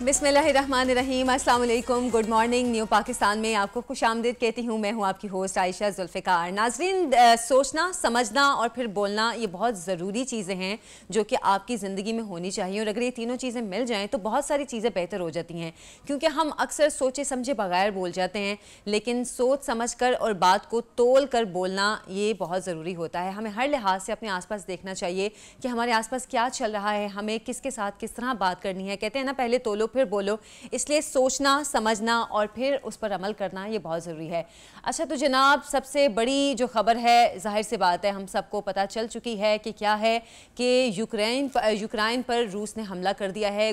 बिस्मिल्लाहिर्रहमानिर्रहीम, अस्सलाम वालेकुम, गुड मॉर्निंग। न्यू पाकिस्तान में आपको खुशामदीद कहती हूँ। मैं हूँ आपकी होस्ट आयशा जुल्फ़िकार। नाज़रीन, सोचना, समझना और फिर बोलना, ये बहुत ज़रूरी चीज़ें हैं जो कि आपकी ज़िंदगी में होनी चाहिए। और अगर ये तीनों चीज़ें मिल जाएँ तो बहुत सारी चीज़ें बेहतर हो जाती हैं, क्योंकि हम अक्सर सोचे समझे बगैर बोल जाते हैं, लेकिन सोच समझ कर और बात को तोल कर बोलना ये बहुत ज़रूरी होता है। हमें हर लिहाज से अपने आसपास देखना चाहिए कि हमारे आसपास क्या चल रहा है, हमें किसके साथ किस तरह बात करनी है। कहते हैं ना, पहले तोलो फिर बोलो। इसलिए सोचना, समझना और फिर उस पर अमल करना ये बहुत ज़रूरी है। अच्छा, तो जनाब, सबसे बड़ी जो खबर है, जाहिर सी बात है हम सबको पता चल चुकी है कि क्या है कि यूक्रेन पर रूस ने हमला कर दिया है।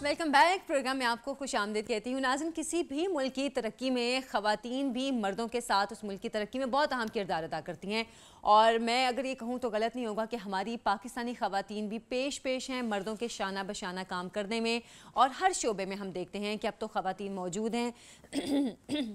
Welcome back. प्रोग्राम में आपको खुशामदीद कहती हूँ। नाज़रीन, किसी भी मुल्क की तरक्की में ख़वातीन भी मर्दों के साथ उस मुल्क की तरक्की में बहुत अहम किरदार अदा करती हैं। और मैं अगर ये कहूँ तो गलत नहीं होगा कि हमारी पाकिस्तानी ख़वातीन भी पेश हैं मर्दों के शाना बशाना काम करने में। और हर शोबे में हम देखते हैं कि अब तो ख़वातीन मौजूद हैं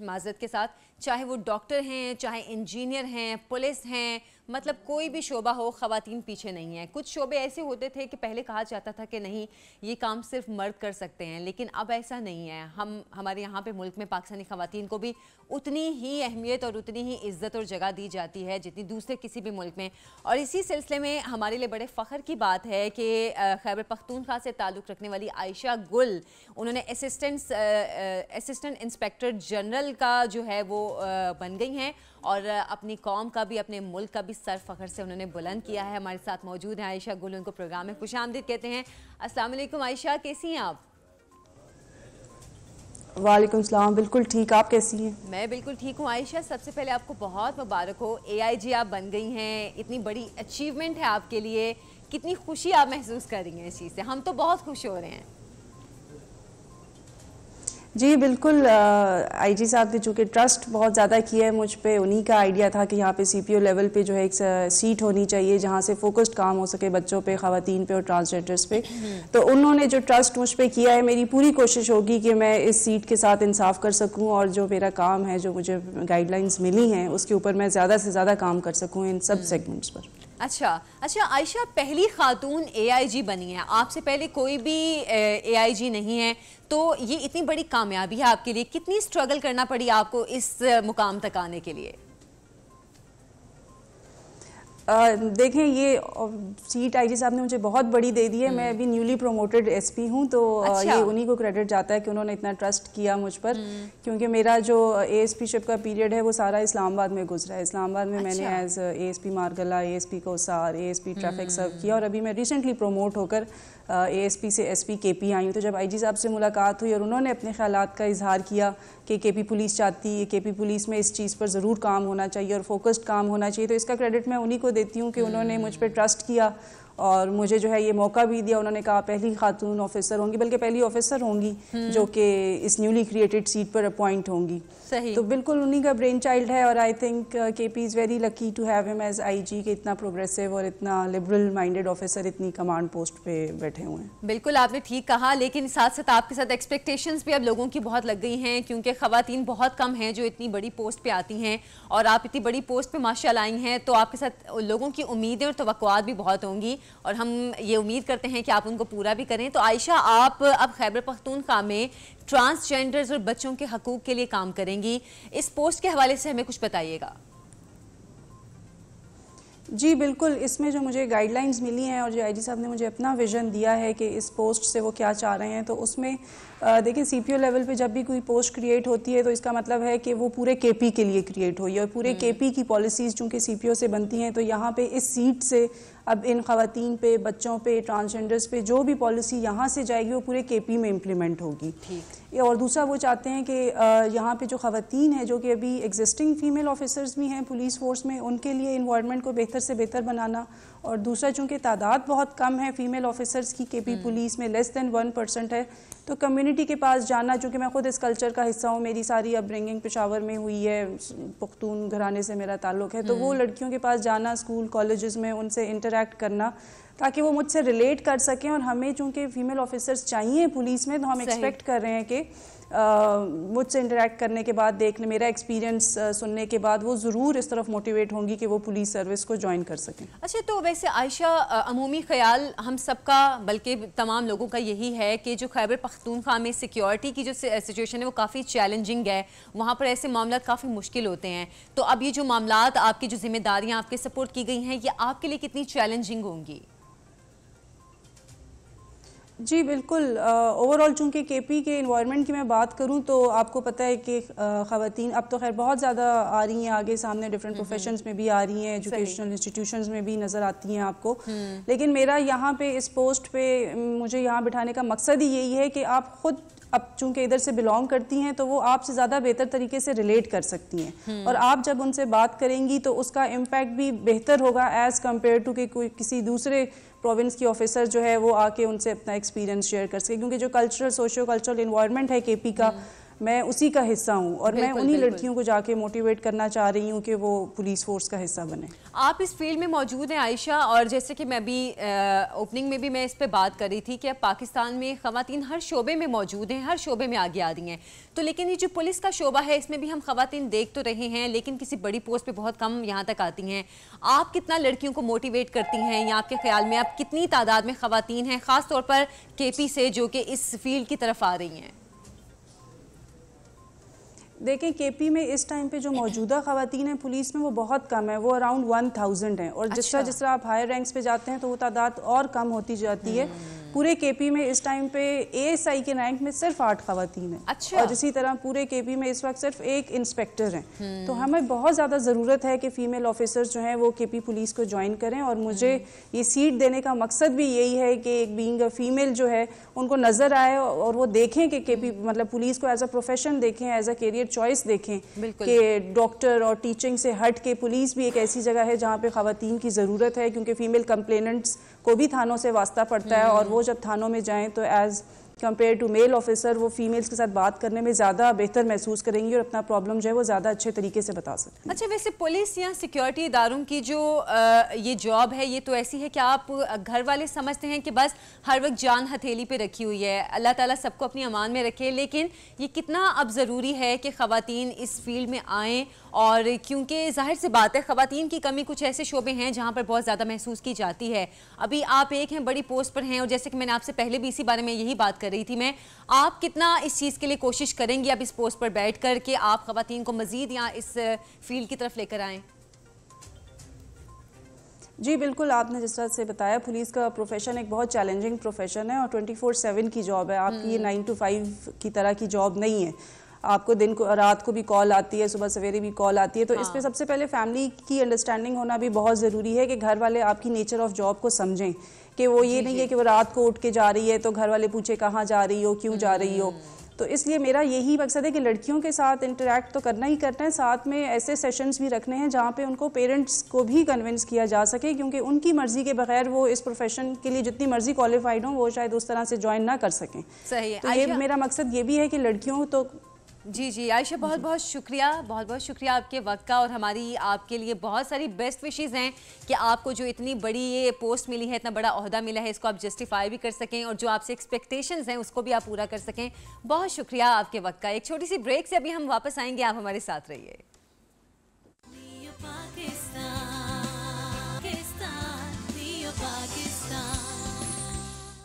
माज़रत के साथ, चाहे वो डॉक्टर हैं, चाहे इंजीनियर हैं, पुलिस हैं, मतलब कोई भी शोबा हो, ख़वातीन पीछे नहीं है। कुछ शोबे ऐसे होते थे कि पहले कहा जाता था कि नहीं, ये काम सिर्फ मर्द कर सकते हैं, लेकिन अब ऐसा नहीं है। हमारे यहाँ पे मुल्क में पाकिस्तानी ख़वातीन को भी उतनी ही अहमियत और उतनी ही इज़्ज़त और जगह दी जाती है जितनी दूसरे किसी भी मुल्क में। और इसी सिलसिले में हमारे लिए बड़े फ़ख्र की बात है कि खैबर पख्तूनख्वा से ताल्लुक़ रखने वाली आयशा गुल, उन्होंने असिस्टेंट इंस्पेक्टर जनरल का जो है वो बन गई हैं और अपनी कौम का भी, अपने मुल्क का भी सर फ़ख्र से उन्होंने बुलंद किया है। हमारे साथ मौजूद हैं आयशा गुल, उनको प्रोग्राम में खुशामदीद कहते हैं। अस्सलाम वालेकुम आयशा, कैसी हैं आप? वालेकुम सलाम, बिल्कुल ठीक, आप कैसी हैं? मैं बिल्कुल ठीक हूँ आयशा। सबसे पहले आपको बहुत मुबारक हो, AIG आप बन गई हैं, इतनी बड़ी अचीवमेंट है आपके लिए। कितनी खुशी आप महसूस कर रही हैं इस चीज़ से? हम तो बहुत खुश हो रहे हैं। जी बिल्कुल, IG साहब ने चूँकि ट्रस्ट बहुत ज़्यादा किया है मुझ पे, उन्हीं का आइडिया था कि यहाँ पे CPO लेवल पे जो है एक सीट होनी चाहिए जहाँ से फोकस्ड काम हो सके बच्चों पे, ख़वातीन पे और ट्रांसजेंडर्स पे। तो उन्होंने जो ट्रस्ट मुझ पे किया है, मेरी पूरी कोशिश होगी कि मैं इस सीट के साथ इंसाफ कर सकूँ और जो मेरा काम है, जो मुझे गाइडलाइंस मिली हैं, उसके ऊपर मैं ज़्यादा से ज़्यादा काम कर सकूँ इन सब सेगमेंट्स पर। अच्छा आयशा, पहली खातून AIG बनी है, आपसे पहले कोई भी AIG नहीं है, तो ये इतनी बड़ी कामयाबी है आपके लिए। कितनी स्ट्रगल करना पड़ी आपको इस मुकाम तक आने के लिए? देखें, ये सीट IG साहब ने मुझे बहुत बड़ी दे दी है। मैं अभी न्यूली प्रमोटेड SP हूँ, तो ये उन्हीं को क्रेडिट जाता है कि उन्होंने इतना ट्रस्ट किया मुझ पर, क्योंकि मेरा जो ASP-शिप का पीरियड है वो सारा इस्लामाबाद में गुजरा है। इस्लामाबाद में मैंने as ASP Margalla, ASP Kohsar, ASP traffic serve किया और अभी मैं रिसेंटली प्रमोट होकर ASP से SP KP आई हूँ। तो जब IG साहब से मुलाकात हुई और उन्होंने अपने ख्यालात का इजहार किया कि KP पुलिस चाहती है, KP पुलिस में इस चीज़ पर ज़रूर काम होना चाहिए और फोकस्ड काम होना चाहिए, तो इसका क्रेडिट मैं उन्हीं को देती हूँ कि उन्होंने मुझ पर ट्रस्ट किया और मुझे जो है ये मौका भी दिया। उन्होंने कहा पहली खातून ऑफिसर होंगी, बल्कि पहली ऑफिसर होंगी जो कि इस न्यूली क्रिएटेड सीट पर अपॉइंट होंगी। सही। तो बिल्कुल उन्हीं का ब्रेन चाइल्ड है और I think KP is very lucky to have him as IG के इतना प्रोग्रेसिव और इतना लिबरल माइंडेड ऑफिसर इतनी कमांड पोस्ट पे बैठे हुए हैं। बिल्कुल आपने ठीक कहा, लेकिन साथ साथ आपके साथ एक्सपेक्टेशंस भी अब लोगों की बहुत लग गई हैं, क्योंकि ख़वातीन बहुत कम हैं जो इतनी बड़ी पोस्ट पे आती हैं और आप इतनी बड़ी पोस्ट पे माशाल्लाह आई हैं, तो आपके साथ लोगों की उम्मीदें और तवक्कुआत भी बहुत होंगी और हम ये उम्मीद करते हैं कि आप उनको पूरा भी करें। तो आयशा, आप अब खैबर पख्तूनख्वा में ट्रांसजेंडर्स और बच्चों के हकूक़ के लिए काम करेंगी। इस पोस्ट के हवाले से हमें कुछ बताइएगा। जी बिल्कुल, इसमें जो मुझे गाइडलाइंस मिली हैं और जो IG साहब ने मुझे अपना विज़न दिया है कि इस पोस्ट से वो क्या चाह रहे हैं, तो उसमें देखिए CPO लेवल पे जब भी कोई पोस्ट क्रिएट होती है तो इसका मतलब है कि वो पूरे KP के लिए क्रिएट हुई है और पूरे KP की पॉलिसीज़ चूँकि CPO से बनती हैं, तो यहाँ पे इस सीट से अब इन ख़वातीन पे, बच्चों पे, ट्रांसजेंडर्स पे जो भी पॉलिसी यहाँ से जाएगी वो पूरे KP में इम्प्लीमेंट होगी। और दूसरा वो चाहते हैं कि यहाँ पे जो ख़वातीन हैं जो कि अभी एग्जिस्टिंग फ़ीमेल ऑफिसर्स भी हैं पुलिस फोर्स में, उनके लिए इन्वायरमेंट को बेहतर से बेहतर बनाना। और दूसरा, चूँकि तादाद बहुत कम है फ़ीमेल ऑफिसर्स की KP पुलिस में, लेस दैन 1% है, तो कम्युनिटी के पास जाना, चूँकि मैं खुद इस कल्चर का हिस्सा हूँ, मेरी सारी अपब्रिंगिंग पेशावर में हुई है, पख्तून घराने से मेरा ताल्लुक़ है, तो वो लड़कियों के पास जाना, स्कूल कॉलेजेस में उनसे इंटरेक्ट करना, ताकि वो मुझसे रिलेट कर सकें। और हमें चूँकि फ़ीमेल ऑफिसर्स चाहिए पुलिस में, तो हम एक्सपेक्ट कर रहे हैं कि मुझसे इंटरेक्ट करने के बाद, देखने, मेरा एक्सपीरियंस सुनने के बाद वो ज़रूर इस तरफ मोटिवेट होंगी कि वो पुलिस सर्विस को ज्वाइन कर सकें। अच्छा, तो वैसे आयशा, अमूमी ख्याल हम सबका, बल्कि तमाम लोगों का यही है कि जो खैबर पख्तूनख्वा में सिक्योरिटी की जो सिचुएशन है वो काफ़ी चैलेंजिंग है, वहाँ पर ऐसे मामला काफ़ी मुश्किल होते हैं। तो अब ये जो मामला, आपकी जो जिम्मेदारियाँ आपके सपोर्ट की गई हैं, ये आपके लिए कितनी चैलेंजिंग होंगी? जी बिल्कुल, ओवरऑल चूँकि केपी के इन्वायरमेंट की मैं बात करूँ तो आपको पता है कि ख़वातीन अब तो खैर बहुत ज़्यादा आ रही हैं आगे सामने, डिफरेंट प्रोफेशंस में भी आ रही हैं, एजुकेशनल इंस्टीट्यूशंस में भी नज़र आती हैं आपको। लेकिन मेरा यहाँ पे इस पोस्ट पे मुझे यहाँ बिठाने का मकसद ही यही है कि आप खुद, अब चूंकि इधर से बिलोंग करती हैं तो वो आपसे ज़्यादा बेहतर तरीके से रिलेट कर सकती हैं, और आप जब उनसे बात करेंगी तो उसका इम्पैक्ट भी बेहतर होगा एज़ कम्पेयर टू कि कोई किसी दूसरे प्रोविंस की ऑफिसर जो है वो आके उनसे अपना एक्सपीरियंस शेयर कर सके। क्योंकि जो कल्चरल, सोशियो कल्चरल इन्वायरमेंट है केपी का, मैं उसी का हिस्सा हूँ, और मैं उन्हीं लड़कियों को जाके मोटिवेट करना चाह रही हूँ कि वो पुलिस फोर्स का हिस्सा बने। आप इस फील्ड में मौजूद हैं आयशा, और जैसे कि मैं भी ओपनिंग में भी मैं इस पे बात कर रही थी कि अब पाकिस्तान में ख़वातीन हर शोबे में मौजूद हैं, हर शोबे में आगे आ रही हैं। तो लेकिन ये जो पुलिस का शोबा है इसमें भी हम ख़वातीन देख तो रहे हैं, लेकिन किसी बड़ी पोस्ट पे बहुत कम यहाँ तक आती हैं। आप कितना लड़कियों को मोटिवेट करती हैं, या आपके ख्याल में आप कितनी तादाद में ख़वातीन हैं ख़ास तौर पर केपी से जो कि इस फील्ड की तरफ आ रही हैं? देखें, केपी में इस टाइम पे जो मौजूदा ख़वातीन हैं पुलिस में वो बहुत कम है, वो अराउंड 1000 हैं, और जिस तरह आप हायर रैंक्स पे जाते हैं तो वो तादाद और कम होती जाती है। पूरे केपी में इस टाइम पे एएसआई के रैंक में सिर्फ 8 ख़वातीन हैं। अच्छा। और इसी तरह पूरे केपी में इस वक्त सिर्फ एक इंस्पेक्टर हैं। तो हमें बहुत ज़्यादा ज़रूरत है कि फ़ीमेल ऑफिसर्स जो हैं वो केपी पुलिस को ज्वाइन करें, और मुझे ये सीट देने का मकसद भी यही है कि एक बीइंग अ फीमेल जो है उनको नज़र आए और वो देखें कि केपी मतलब पुलिस को एज अ प्रोफेशन देखें, एज अ कैरियर चॉइस देखें कि डॉक्टर और टीचिंग से हट के पुलिस भी एक ऐसी जगह है जहाँ पे ख़वातीन की ज़रूरत है, क्योंकि फ़ीमेल कंप्लेनेंट्स को भी थानों से वास्ता पड़ता है, और वो जब थानों में जाएं तो as compare to male officer वो फीमेल्स के साथ बात करने में ज़्यादा बेहतर महसूस करेंगी और अपना प्रॉब्लम जो है वो ज़्यादा अच्छे तरीके से बता सकती हैं। अच्छा, वैसे पुलिस या सिक्योरिटी इदारों की जो ये जॉब है, ये तो ऐसी है कि आप घर वाले समझते हैं कि बस हर वक्त जान हथेली पे रखी हुई है, अल्लाह ताला सबको अपनी अमान में रखे, लेकिन ये कितना अब ज़रूरी है कि ख़वातीन इस फील्ड में आएँ? और क्योंकि जाहिर सी बात है ख़वातीन की कमी कुछ ऐसे शोबे हैं जहाँ पर बहुत ज़्यादा महसूस की जाती है। अभी आप एक हैं, बड़ी पोस्ट पर हैं, और जैसे कि मैंने आपसे पहले भी इसी बारे में यही बात कर रही थी मैं, आप कितना इस चीज़ के लिए कोशिश करेंगी अब इस पोस्ट पर बैठ कर कि आप ख़वातीन को मज़ीद यहाँ इस फील्ड की तरफ लेकर आएँ? जी बिल्कुल, आपने जिस तरह से बताया पुलिस का प्रोफेशन एक बहुत चैलेंजिंग प्रोफेशन है और 24/7 की जॉब है। आपकी ये 9 to 5 की तरह की जॉब नहीं है। आपको दिन को, रात को भी कॉल आती है, सुबह सवेरे भी कॉल आती है। तो इस पे सबसे पहले फैमिली की अंडरस्टैंडिंग होना भी बहुत ज़रूरी है कि घर वाले आपकी नेचर ऑफ जॉब को समझें, कि वो ये नहीं है कि वो रात को उठ के जा रही है तो घर वाले पूछे कहाँ जा रही हो, क्यों जा रही हो। तो इसलिए मेरा यही मकसद है कि लड़कियों के साथ इंटरेक्ट तो करना ही करना है, साथ में ऐसे सेशंस भी रखने हैं जहाँ पे उनको पेरेंट्स को भी कन्विंस किया जा सके, क्योंकि उनकी मर्जी के बगैर वो इस प्रोफेशन के लिए जितनी मर्जी क्वालिफाइड हो वो शायद उस तरह से ज्वाइन ना कर सकें। सही है। तो ये मेरा मकसद ये भी है कि लड़कियों तो जी आयशा, बहुत बहुत शुक्रिया आपके वक्त का, और हमारी आपके लिए बहुत सारी बेस्ट विशेज़ हैं कि आपको जो इतनी बड़ी ये पोस्ट मिली है, इतना बड़ा ओहदा मिला है, इसको आप जस्टिफाई भी कर सकें और जो आपसे एक्सपेक्टेशंस हैं उसको भी आप पूरा कर सकें। बहुत शुक्रिया आपके वक्त का। एक छोटी सी ब्रेक से अभी हम वापस आएंगे, आप हमारे साथ रहिए।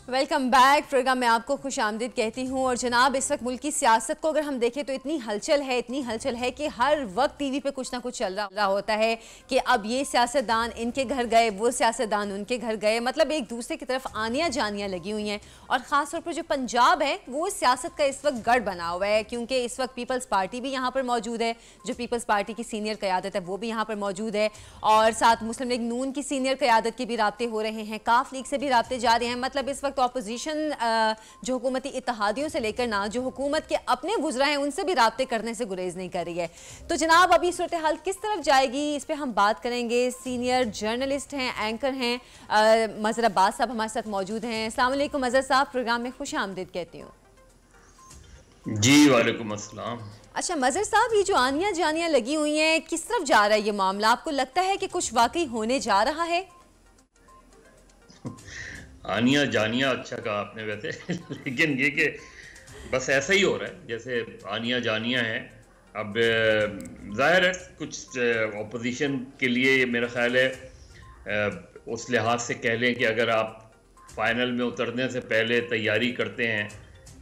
Welcome back. प्रोग्राम में आपको खुश आमदीद कहती हूँ। और जनाब, इस वक्त मुल्क की सियासत को अगर हम देखें तो इतनी हलचल है कि हर वक्त टीवी पे कुछ ना कुछ चल रहा होता है कि अब ये सियासतदान इनके घर गए, वो सियासतदान उनके घर गए, मतलब एक दूसरे की तरफ आनियाँ जानियाँ लगी हुई हैं। और ख़ास तौर पर जो पंजाब है वो सियासत का इस वक्त गढ़ बना हुआ है, क्योंकि इस वक्त पीपल्स पार्टी भी यहाँ पर मौजूद है, जो पीपल्स पार्टी की सीनियर क़यादत है वो भी यहाँ पर मौजूद है, और साथ मुस्लिम लीग नून की सीनियर क़यादत के भी राब्ते हो रहे हैं, काफ लीग से भी राब्ते जा रहे हैं। मतलब इस वक्त ऑपोजिशन जो हुकूमती इत्तेहादियों से लेकर ना जो हुकूमत के अपने वुज़रा हैं उनसे भी राब्ते करने से गुरेज नहीं कर रही है। तो जनाब, अभी सूरत हाल किस तरफ जाएगी इस पर हम बात करेंगे। सीनियर जर्नलिस्ट हैं, एंकर हैं, मज़हर अब्बास साहब हमारे साथ मौजूद हैं। अस्सलाम वालेकुम मज़हर साहब, प्रोग्राम में खुश आमदीद कहती हूँ। जी वालेकुम अस्सलाम। अच्छा मज़हर साहब, ये जो आनियाँ जानियाँ लगी हुई हैं, किस तरफ जा रहा है ये मामला? आपको लगता है कि कुछ वाकई होने जा रहा है? आनिया जानिया अच्छा कहा आपने वैसे लेकिन ये कि बस ऐसा ही हो रहा है जैसे आनिया जानिया है। अब जाहिर है कुछ ऑपोजिशन के लिए मेरा ख्याल है उस लिहाज से कह लें कि अगर आप फाइनल में उतरने से पहले तैयारी करते हैं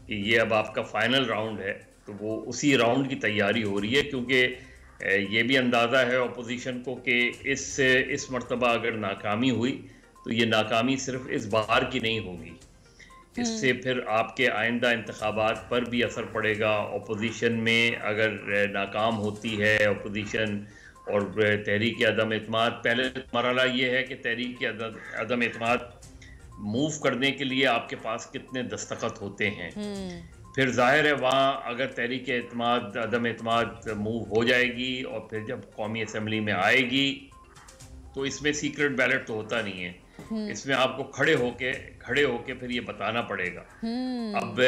कि ये अब आपका फाइनल राउंड है, तो वो उसी राउंड की तैयारी हो रही है, क्योंकि ये भी अंदाज़ा है ऑपोजिशन को कि इस मर्तबा अगर नाकामी हुई तो ये नाकामी सिर्फ इस बार की नहीं होगी, इससे फिर आपके आइंदा इंतखाबात पर भी असर पड़ेगा। ऑपोजिशन में अगर नाकाम होती है ऑपोजिशन और तहरीक अदम एतमाद, पहले मरहला ये है कि तहरीक अदम एतमाद मूव करने के लिए आपके पास कितने दस्तखत होते हैं। फिर जाहिर है वहाँ अगर तहरीक अदम एतमाद मूव हो जाएगी और फिर जब कौमी असम्बली में आएगी तो इसमें सीक्रेट बैलेट तो होता नहीं है, इसमें आपको खड़े होके फिर ये बताना पड़ेगा। अब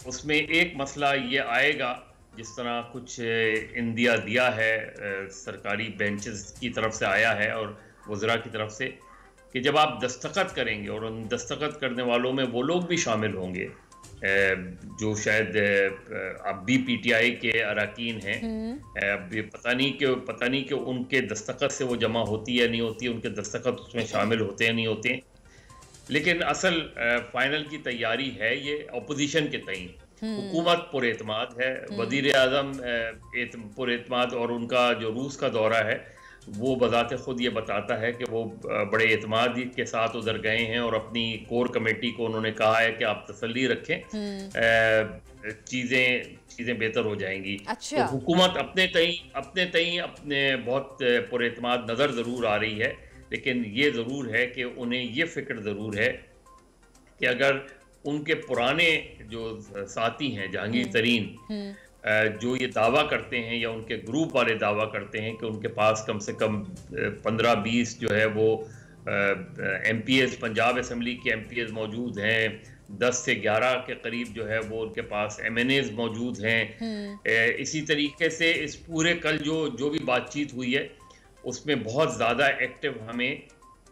उसमें एक मसला ये आएगा, जिस तरह कुछ इंदिया दिया है सरकारी बेंचेस की तरफ से आया है और वज़रा की तरफ से, कि जब आप दस्तखत करेंगे और उन दस्तखत करने वालों में वो लोग भी शामिल होंगे जो शायद अब भी पीटीआई के अरकान हैं, अब पता नहीं कि उनके दस्तखत से वो जमा होती है नहीं होती, उनके दस्तखत उसमें शामिल होते हैं नहीं होते, लेकिन असल फाइनल की तैयारी है ये अपोजिशन के तई। हुकूमत पुरएतमाद है, वज़ीर आज़म पुरएतमाद, और उनका जो रूस का दौरा है वो बजाते खुद ये बताता है कि वो बड़े एतमाद के साथ उधर गए हैं और अपनी कोर कमेटी को उन्होंने कहा है कि आप तसल्ली रखें, चीज़ें बेहतर हो जाएंगी। अच्छा। तो हुकूमत अपने तई बहुत पुरएतमाद नज़र ज़रूर आ रही है, लेकिन ये ज़रूर है कि उन्हें ये फ़िक्र ज़रूर है कि अगर उनके पुराने जो साथी हैं जहांगीर तरीन जो ये दावा करते हैं या उनके ग्रुप वाले दावा करते हैं कि उनके पास कम से कम 15-20 जो है वो MPs पंजाब असम्बली के MPs मौजूद हैं, 10 से 11 के करीब जो है वो उनके पास MNAs मौजूद हैं। इसी तरीके से इस पूरे कल जो भी बातचीत हुई है उसमें बहुत ज़्यादा एक्टिव हमें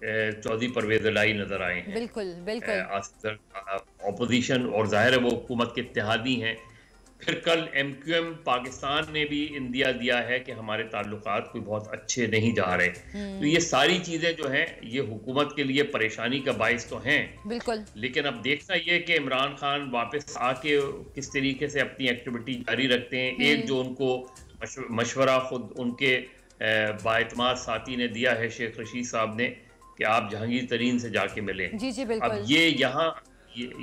चौधरी परवेज़ इलाही नज़र आए हैं। बिल्कुल ऑपोजिशन, और जाहिर है वो हुकूमत के इत्तेहादी हैं। फिर कल MQM पाकिस्तान ने भी इंदिया दिया है कि हमारे ताल्लुकात कोई बहुत अच्छे नहीं जा रहे। तो ये सारी चीज़ें जो हैं ये हुकूमत के लिए परेशानी का बाइस तो हैं, बिल्कुल, लेकिन अब देखना ये कि इमरान खान वापस आके किस तरीके से अपनी एक्टिविटी जारी रखते हैं। एक जो उनको मशवरा खुद उनके बाएतमाद साथी ने दिया है शेख रशीद साहब ने कि आप जहांगीर तरीन से जाके मिलें। जी जी बिल्कुल। अब ये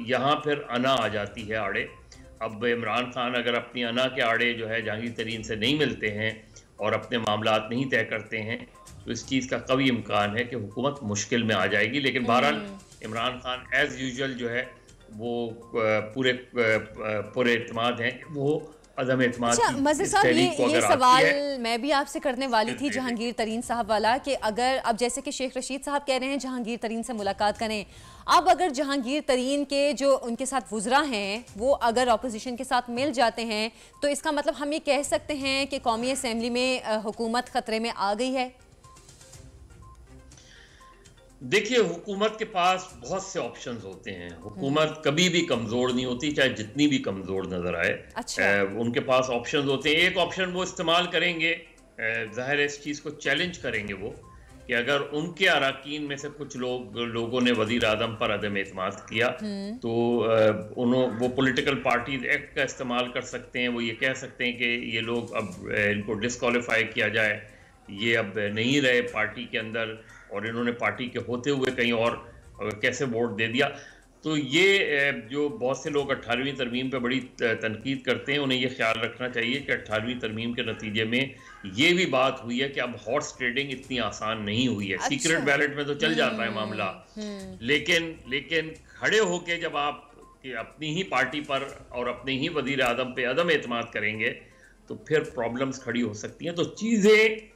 यहाँ फिर अना आ जाती है आड़े। अब इमरान खान अगर अपनी अना के आड़े जो है जहांगीर तरीन से नहीं मिलते हैं और अपने मामलात नहीं तय करते हैं तो इस चीज़ का कभी इम्कान है कि हुकूमत मुश्किल में आ जाएगी। लेकिन बहरहाल इमरान खान एज़ यूजुअल जो है वो पूरे एतमाद हैं, वो अदम एतमाद। अच्छा मज़े साहब, ये सवाल मैं भी आपसे करने वाली थी जहांगीर तरीन साहब वाला, कि अगर अब जैसे कि शेख रशीद साहब कह रहे हैं जहांगीर तरीन से मुलाकात करें, अब अगर जहांगीर तरीन के जो उनके साथ वुज़रा हैं वो अगर ऑपोजिशन के साथ मिल जाते हैं तो इसका मतलब हम ये कह सकते हैं कि कौमी असम्बली में हुकूमत ख़तरे में आ गई है। देखिए, हुकूमत के पास बहुत से ऑप्शंस होते हैं। हुकूमत कभी भी कमज़ोर नहीं होती, चाहे जितनी भी कमज़ोर नज़र आए। अच्छा। उनके पास ऑप्शंस होते हैं। एक ऑप्शन वो इस्तेमाल करेंगे, ज़ाहिर है इस चीज़ को चैलेंज करेंगे वो, कि अगर उनके अरकान में से कुछ लोगों ने वज़ीर आज़म पर अदम एतमाद किया तो वो पॉलिटिकल पार्टीज एक्ट का इस्तेमाल कर सकते हैं। वो ये कह सकते हैं कि ये लोग अब इनको डिस्क्वालीफाई किया जाए, ये अब नहीं रहे पार्टी के अंदर और इन्होंने पार्टी के होते हुए कहीं और कैसे वोट दे दिया। तो ये जो बहुत से लोग 18वीं तरमीम पे बड़ी तनकीद करते हैं, उन्हें ये ख्याल रखना चाहिए कि 18वीं तरमीम के नतीजे में ये भी बात हुई है कि अब हॉर्स ट्रेडिंग इतनी आसान नहीं हुई है। अच्छा। सीक्रेट बैलेट में तो चल जाता है मामला, लेकिन खड़े होके जब आप अपनी ही पार्टी पर और अपने ही वज़ीर आज़म पे अदम एतमाद करेंगे तो फिर प्रॉब्लम्स खड़ी हो सकती हैं। तो चीज़ें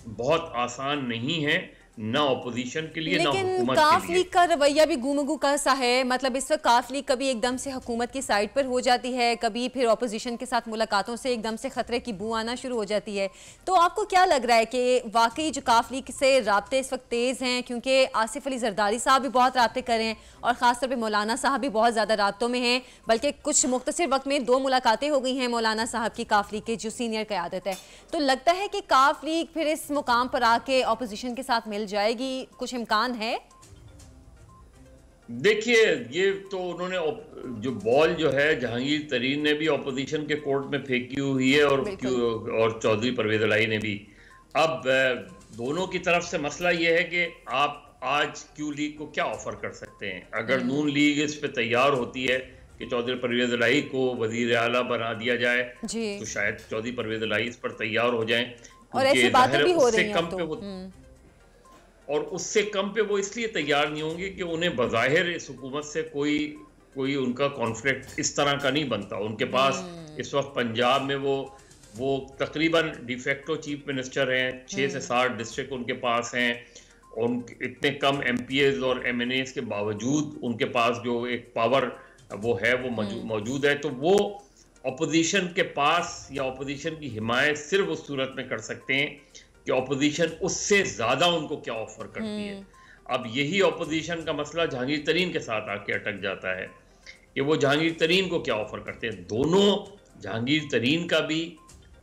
बहुत आसान नहीं हैं, ना ऑपोजिशन के लिए ना लेकिन हुकूमत काफ के लिए। लीग का रवैया भी गुमगु का सा है, मतलब इस वक्त काफ लीग कभी एकदम से हुकूमत की साइड पर हो जाती है, कभी फिर ऑपोजिशन के साथ मुलाकातों से एकदम से खतरे की बू आना शुरू हो जाती है। तो आपको क्या लग रहा है कि वाकई जो काफ लीग से राब्ते इस वक्त तेज़ हैं, क्योंकि आसिफ अली जरदारी साहब भी बहुत राब्ते कर रहे हैं और ख़ासतौर पर मौलाना साहब भी बहुत ज़्यादा राब्तों में हैं, बल्कि कुछ मुख्तसर वक्त में 2 मुलाकातें हो गई हैं मौलाना साहब की काफ लीग के जो सीनियर क़यादत है। तो लगता है कि काफ लीग फिर इस मुकाम पर आके ऑपोजिशन के साथ मिल जाएगी, कुछ इम्कान है? देखिए, ये तो उन्होंने जो बॉल जो है जहांगीर तरीन ने भी ऑपोजिशन के कोर्ट में फेंकी हुई है और चौधरी परवेज इलाही ने भी। अब दोनों की तरफ से मसला ये है कि आप आज क्यू लीग को क्या ऑफर कर सकते हैं। अगर नून लीग इस पे तैयार होती है कि चौधरी परवेज इलाही को वजीर आला बना दिया जाए तो शायद चौधरी परवेज इलाही इस पर तैयार हो जाएं, और ऐसी बातें भी हो रही हैं। और उससे कम पे वो इसलिए तैयार नहीं होंगे कि उन्हें बज़ाहिर इस हुकूमत से कोई उनका कॉन्फ्लिक्ट इस तरह का नहीं बनता। उनके पास इस वक्त पंजाब में वो तकरीबन डिफेक्टो चीफ मिनिस्टर हैं, 6 से 7 डिस्ट्रिक्ट उनके पास हैं, और इतने कम MPAs और MNAs के बावजूद उनके पास जो एक पावर वो है वो मौजूद है। तो वो अपोजिशन के पास या अपोजिशन की हिमायत सिर्फ उस सूरत में कर सकते हैं कि ऑपोजिशन उससे ज्यादा उनको क्या ऑफर करती है। अब यही ऑपोजिशन का मसला जहांगीर तरीन के साथ आके अटक जाता है कि वो जहांगीर तरीन को क्या ऑफर करते हैं। दोनों, जहांगीर तरीन का भी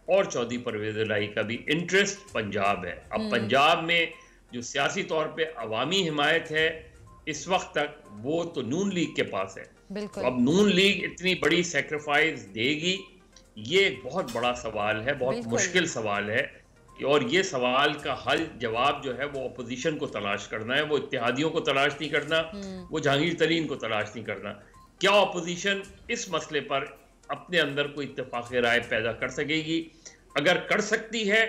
और चौधरी परवेज इलाही का भी इंटरेस्ट पंजाब है। अब पंजाब में जो सियासी तौर पे अवामी हिमायत है इस वक्त तक, वो तो नून लीग के पास है। तो अब नून लीग इतनी बड़ी सेक्रीफाइस देगी, ये एक बहुत बड़ा सवाल है, बहुत मुश्किल सवाल है। और ये सवाल का हल जवाब जो है वो ऑपोजिशन को तलाश करना है, वो इत्तेहादियों को तलाश नहीं करना, वो जहांगीर तरीन को तलाश नहीं करना। क्या ऑपोजिशन इस मसले पर अपने अंदर कोई इत्तेफाक राय पैदा कर सकेगी? अगर कर सकती है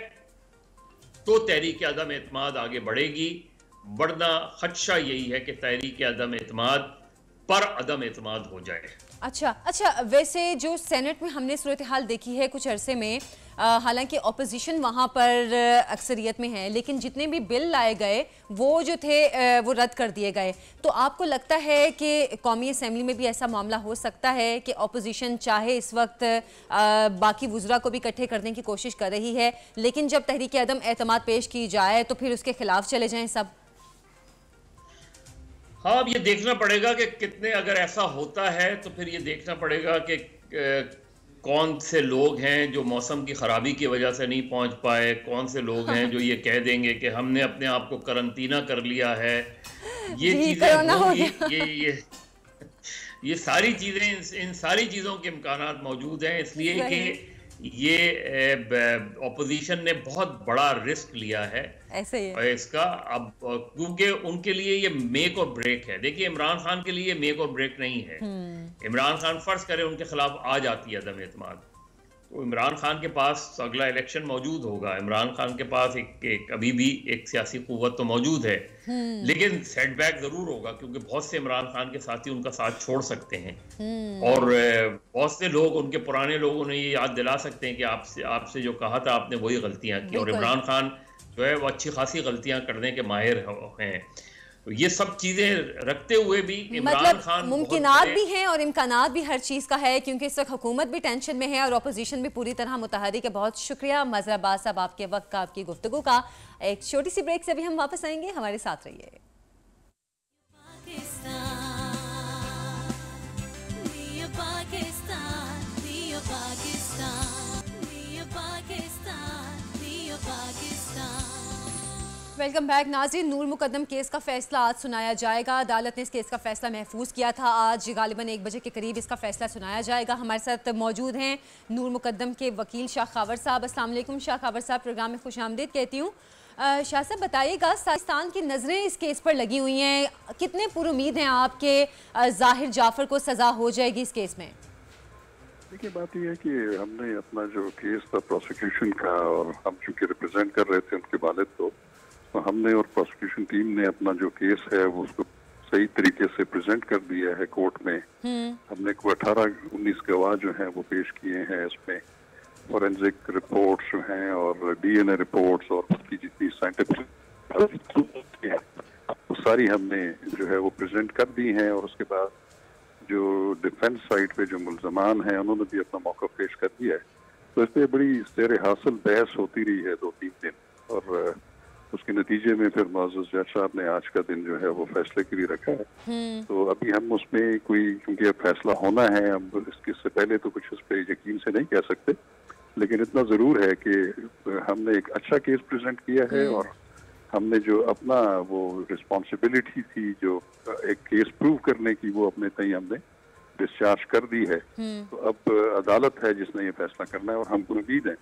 तो तहरीक अदम एतमाद आगे बढ़ेगी, वरना खदशा यही है कि तहरीक अदम एतमाद पर अदम एतमाद हो जाए। अच्छा, वैसे जो सेनेट में हमने सूरत हाल देखी है कुछ अरसे में, हालांकि ऑपोजिशन वहाँ पर अक्सरियत में है, लेकिन जितने भी बिल लाए गए वो जो थे वो रद्द कर दिए गए। तो आपको लगता है कि कौमी असम्बली में भी ऐसा मामला हो सकता है कि ऑपोजिशन चाहे इस वक्त बाकी वुज़रा को भी इकट्ठे करने की कोशिश कर रही है, लेकिन जब तहरीक अदम एतमाद पेश की जाए तो फिर उसके खिलाफ चले जाएं सब? हाँ, अब ये देखना पड़ेगा कि कितने, अगर ऐसा होता है तो फिर ये देखना पड़ेगा कि कौन से लोग हैं जो मौसम की खराबी की वजह से नहीं पहुंच पाए, कौन से लोग हैं जो ये कह देंगे कि हमने अपने आप को करंटीना कर लिया है। ये चीजें होंगी, ये सारी चीजें, इन सारी चीजों के इम्कानात मौजूद हैं, इसलिए कि ये ऑपोजिशन ने बहुत बड़ा रिस्क लिया है ऐसे ही है इसका। अब क्योंकि उनके लिए ये मेक और ब्रेक है। देखिए, इमरान खान के लिए मेक और ब्रेक नहीं है। इमरान खान फर्ज करे उनके खिलाफ आ जाती है अदम एतमाद, तो इमरान खान के पास अगला इलेक्शन मौजूद होगा। इमरान खान के पास एक अभी भी एक सियासी कुव्वत तो मौजूद है, लेकिन सेटबैक जरूर होगा, क्योंकि बहुत से इमरान खान के साथी उनका साथ छोड़ सकते हैं, और बहुत से लोग, उनके पुराने लोग उन्हें ये याद दिला सकते हैं कि आपसे जो कहा था आपने वही गलतियां की। और इमरान खान जो है वो अच्छी खासी गलतियां करने के माहिर हैं। तो ये सब चीजें रखते हुए भी इमरान खान मुमकिनात भी हैं और इम्कानात भी हर चीज़ का है, क्योंकि इस वक्त हुकूमत भी टेंशन में है और अपोजिशन भी पूरी तरह मुतहरिक है। बहुत शुक्रिया मज़हर अब्बास साहब आपके वक्त का, आपकी गुफ्तगू का। एक छोटी सी ब्रेक से अभी हम वापस आएंगे, हमारे साथ रहिए। वेलकम बैक नाज़रीन। नूर मुकद्दम केस का फैसला आज सुनाया जाएगा। अदालत ने इस केस का फैसला महफूज किया था। आज गालिबन 1 बजे के करीब इसका फैसला सुनाया जाएगा। हमारे साथ मौजूद हैं नूर मुकद्दम के वकील शाह खावर साहब। अस्सलाम वालेकुम शाह खावर साहब, प्रोग्राम में खुशामदीद कहती हूँ। शाह साहब बताइएगा, पाकिस्तान की नज़रें इस केस पर लगी हुई हैं, कितने पुरुमीद हैं आपके ज़ाहिर जाफ़र को सज़ा हो जाएगी इस केस में? देखिए, बात यह है कि हमने अपना जो केस था प्रोसिक्यूशन का, और हम चूँकि रिप्रेजेंट कर रहे थे उनके वालिद को, तो हमने और प्रोसिक्यूशन टीम ने अपना जो केस है वो उसको सही तरीके से प्रेजेंट कर दिया है कोर्ट में। हमने को 18-19 गवाह जो हैं वो पेश किए हैं। इसमें फॉरेंसिक रिपोर्ट्स जो हैं और DNA रिपोर्ट्स और उसकी जितनी साइंटिफिक वो सारी हमने जो है वो प्रेजेंट कर दी हैं, और उसके बाद जो डिफेंस साइड पे जो मुल्जमान हैं उन्होंने भी अपना मौका पेश कर दिया है। तो इस पर बड़ी ज़ेर हासिल बहस होती रही है 2-3 दिन, और उसके नतीजे में फिर मुअज़्ज़ज़ जज साहब ने आज का दिन जो है वो फैसले के लिए रखा है। तो अभी हम उसमें कोई, क्योंकि अब फैसला होना है, हम इससे पहले तो कुछ उस पर यकीन से नहीं कह सकते, लेकिन इतना ज़रूर है कि हमने एक अच्छा केस प्रेजेंट किया है, और हमने जो अपना वो रिस्पॉन्सिबिलिटी थी जो एक केस प्रूव करने की, वो अपने तय हमने डिस्चार्ज कर दी है। तो अब अदालत है जिसने ये फैसला करना है, और हमको उम्मीद है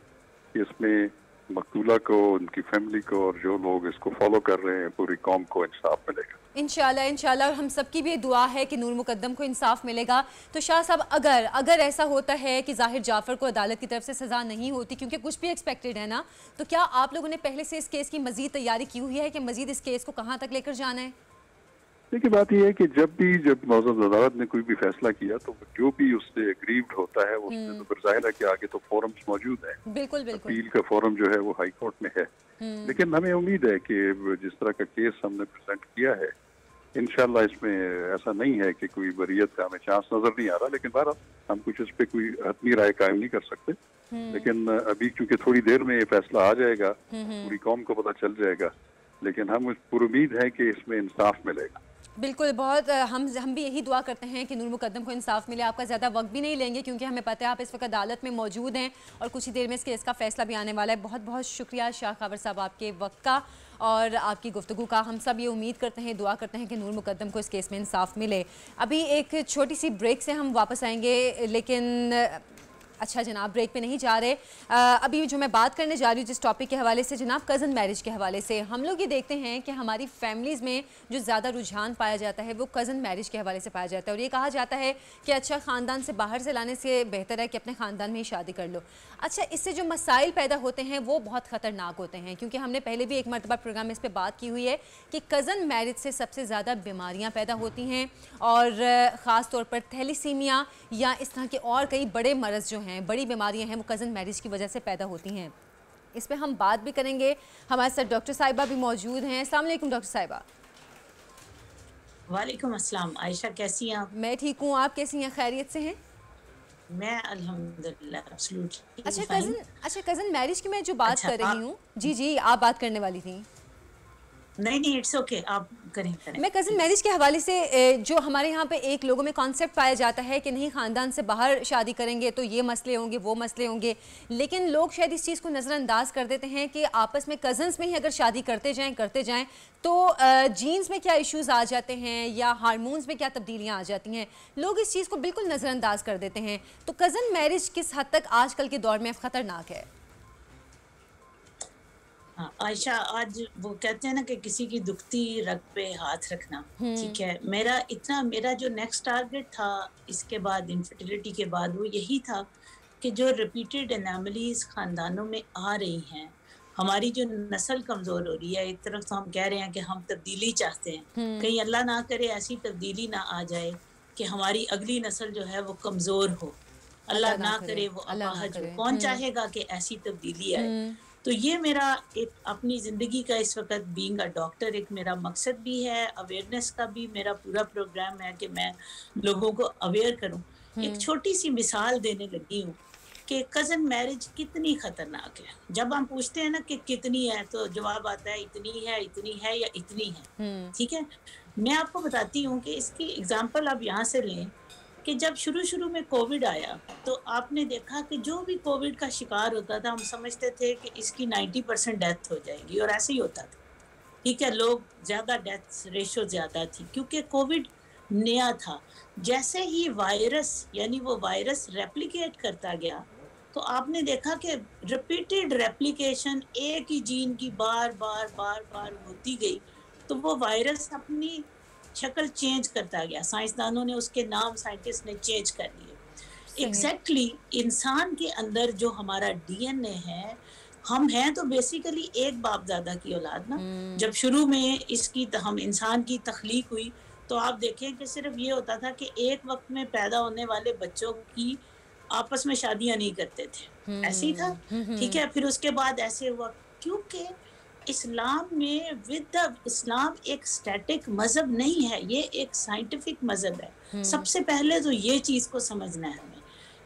कि इसमें मकतूला को, उनकी फैमिली को, और जो लोग इसको फॉलो कर रहे हैं, पूरी कौम को इंसाफ मिलेगा इंशाल्लाह इंशाल्लाह। और हम सबकी भी दुआ है कि नूर मुकद्दम को इंसाफ मिलेगा। तो शाह साहब, अगर ऐसा होता है कि ज़ाहिर जाफ़र को अदालत की तरफ से सज़ा नहीं होती, क्योंकि कुछ भी एक्सपेक्टेड है ना, तो क्या आप लोगों ने पहले से इस केस की मज़ीद तैयारी की हुई है कि मज़ीद इस केस को कहाँ तक लेकर जाना है? देखिए, बात यह है कि जब मुअज़्ज़ज़ अदालत ने कोई भी फैसला किया तो जो भी उससे एग्रीव्ड होता है उसमें तो फिर जाहिर है कि आगे तो फोरम्स मौजूद है। बिल्कुल बिल्कुल। अपील का फोरम जो है वो हाई कोर्ट में है, लेकिन हमें उम्मीद है कि जिस तरह का केस हमने प्रेजेंट किया है, इंशाल्लाह इसमें ऐसा नहीं है कि कोई बरियत का हमें चांस नजर नहीं आ रहा, लेकिन बहरहाल हम कुछ इस पे कोई हतमी राय कायम नहीं कर सकते। लेकिन अभी क्योंकि थोड़ी देर में ये फैसला आ जाएगा, पूरी कौम को पता चल जाएगा, लेकिन हम पूरी उम्मीद है कि इसमें इंसाफ मिलेगा। बिल्कुल, बहुत हम भी यही दुआ करते हैं कि नूर मुकद्दम को इंसाफ मिले। आपका ज़्यादा वक्त भी नहीं लेंगे क्योंकि हमें पता है आप इस वक्त अदालत में मौजूद हैं और कुछ ही देर में इस केस का फैसला भी आने वाला है। बहुत बहुत शुक्रिया शाह खावर साहब आपके वक्त का और आपकी गुफ्तगू का। हम सब ये उम्मीद करते हैं, दुआ करते हैं कि नूर मुकद्दम को इस केस में इंसाफ मिले। अभी एक छोटी सी ब्रेक से हम वापस आएंगे, लेकिन अच्छा जनाब, ब्रेक पे नहीं जा रहे। अभी जो मैं बात करने जा रही हूँ जिस टॉपिक के हवाले से, जनाब कज़न मैरिज के हवाले से, हम लोग ये देखते हैं कि हमारी फैमिलीज़ में जो ज़्यादा रुझान पाया जाता है वो कज़न मैरिज के हवाले से पाया जाता है। और ये कहा जाता है कि अच्छा, ख़ानदान से बाहर से लाने से बेहतर है कि अपने ख़ानदान में ही शादी कर लो। अच्छा, इससे जो मसाइल पैदा होते हैं वो बहुत ख़तरनाक होते हैं, क्योंकि हमने पहले भी एक मरतबा प्रोग्राम में इस पर बात की हुई है कि कज़न मैरिज से सबसे ज़्यादा बीमारियाँ पैदा होती हैं, और ख़ास तौर पर थैलीसीमिया या इस तरह के और कई बड़े मरज़ जो हैं, बड़ी बीमारियां हैं, वो कज़न मैरिज की वजह से पैदा होती हैं। इस पे हम बात भी करेंगे। हमारे साथ डॉक्टर साहिबा भी मौजूद हैं। अस्सलाम वालेकुम डॉक्टर साहिबा। वालेकुम अस्सलाम। आयशा कैसी हैं आप? मैं ठीक हूँ, आप कैसी हैं? खैरियत से हैं? मैं अल्हम्दुलिल्लाह एब्सोल्युटली। अच्छा, कज़न मैरिज की मैं जो बात कर रही हूँ, जी आप बात करने वाली थी। नहीं इट्स ओके, आप करें। मैं कज़न मैरिज के हवाले से, जो हमारे यहाँ पे एक लोगों में कॉन्सेप्ट पाया जाता है कि नहीं, ख़ानदान से बाहर शादी करेंगे तो ये मसले होंगे, वो मसले होंगे, लेकिन लोग शायद इस चीज़ को नज़रअंदाज कर देते हैं कि आपस में कज़न्स में ही अगर शादी करते जाएं तो जीन्स में क्या इश्यूज़ आ जाते हैं या हार्मोन्स में क्या तब्दीलियाँ आ जाती हैं। लोग इस चीज़ को बिल्कुल नज़रअंदाज कर देते हैं। तो कज़न मैरिज किस हद तक आजकल के दौर में ख़तरनाक है? हाँ आयशा, आज वो कहते हैं ना कि किसी की दुखती रग पे हाथ रखना, ठीक है। मेरा जो नेक्स्ट टारगेट था इसके बाद, इनफर्टिलिटी के बाद, वो यही था कि जो रिपीटेड एनोमलीज खानदानों में आ रही हैं, हमारी जो नस्ल कमज़ोर हो रही है। एक तरफ तो हम कह रहे हैं कि हम तब्दीली चाहते हैं, कहीं अल्लाह ना करे ऐसी तब्दीली ना आ जाए कि हमारी अगली नस्ल जो है वो कमज़ोर हो, अल्लाह ना करे वो अपाहज हो। कौन चाहेगा कि ऐसी तब्दीली आए? तो ये मेरा एक अपनी ज़िंदगी का इस वक्त बीइंग अ डॉक्टर एक मेरा मकसद भी है, अवेयरनेस का भी मेरा पूरा प्रोग्राम है कि मैं लोगों को अवेयर करूं। एक छोटी सी मिसाल देने लगी हूँ कि कज़न मैरिज कितनी ख़तरनाक है। जब हम पूछते हैं ना कि कितनी है, तो जवाब आता है इतनी है या इतनी है, ठीक है। मैं आपको बताती हूँ कि इसकी एग्जाम्पल आप यहाँ से लें कि जब शुरू में कोविड आया तो आपने देखा कि जो भी कोविड का शिकार होता था, हम समझते थे कि इसकी 90% डेथ हो जाएगी, और ऐसे ही होता था, ठीक है। लोग ज़्यादा डेथ रेशो ज़्यादा थी क्योंकि कोविड नया था। जैसे ही वायरस, यानी वो वायरस रेप्लिकेट करता गया, तो आपने देखा कि रिपीटेड रेप्लिकेशन एक ही जीन की बार बार होती गई, तो वो वायरस अपनी शक्ल चेंज करता गया। साइंसदानों ने उसके नाम, साइंटिस्ट ने चेंज कर दिए। एग्जैक्टली इंसान के अंदर जो हमारा डीएनए है, हम हैं तो बेसिकली एक बाप दादा की औलाद ना। जब शुरू में हम इंसान की तख्लीक हुई तो आप देखें कि सिर्फ ये होता था कि एक वक्त में पैदा होने वाले बच्चों की आपस में शादियां नहीं करते थे, ऐसे ही था, ठीक है। फिर उसके बाद ऐसे हुआ क्योंकि इस्लाम में इस्लाम एक स्टैटिक मजहब नहीं है, ये एक साइंटिफिक मजहब है। सबसे पहले तो ये चीज को समझना है हमें।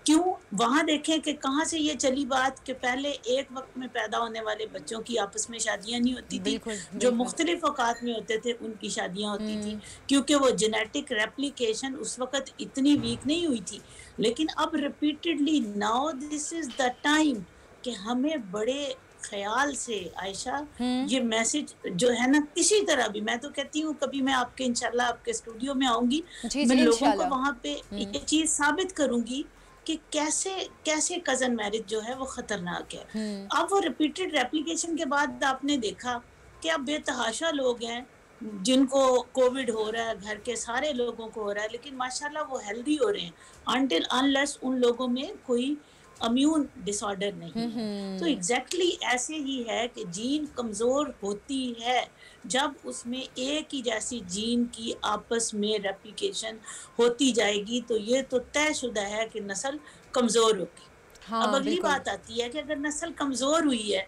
क्यों? वहां देखें कि कहाँ से ये चली बात कि पहले एक वक्त में पैदा होने वाले बच्चों की आपस में शादियां नहीं होती थी, जो मुख्तलिफ औकात में होते थे उनकी शादियां होती थी, क्योंकि वो जेनेटिक रेप्लिकेशन उस वक्त इतनी वीक नहीं हुई थी। लेकिन अब repeatedly now this is the time कि हमें बड़े ख्याल से आयशा ये मैसेज जो है ना, किसी तरह भी, मैं तो कहती हूँ कभी मैं आपके इंशाल्लाह आपके स्टूडियो में आऊंगी, मैं लोगों को वहां पे ये चीज साबित करूंगी कि कैसे कैसे कजन मैरिज जो है वो खतरनाक है। अब वो रिपीटेड रेप्लिकेशन के बाद आपने देखा कि अब बेतहाशा लोग हैं जिनको कोविड हो रहा है, घर के सारे लोगों को हो रहा है, लेकिन माशाल्लाह वो हेल्दी हो रहे हैं अनटिल अनलेस उन लोगों में कोई इम्यून डिसऑर्डर नहीं है। तो एग्जैक्टली ऐसे ही है कि जीन कमजोर होती है जब उसमें एक ही जैसी जीन की आपस में रेप्लिकेशन होती जाएगी, तो ये तो तयशुदा है कि नस्ल कमजोर होगी। अब अगली बात आती है कि अगर नस्ल कमजोर हुई है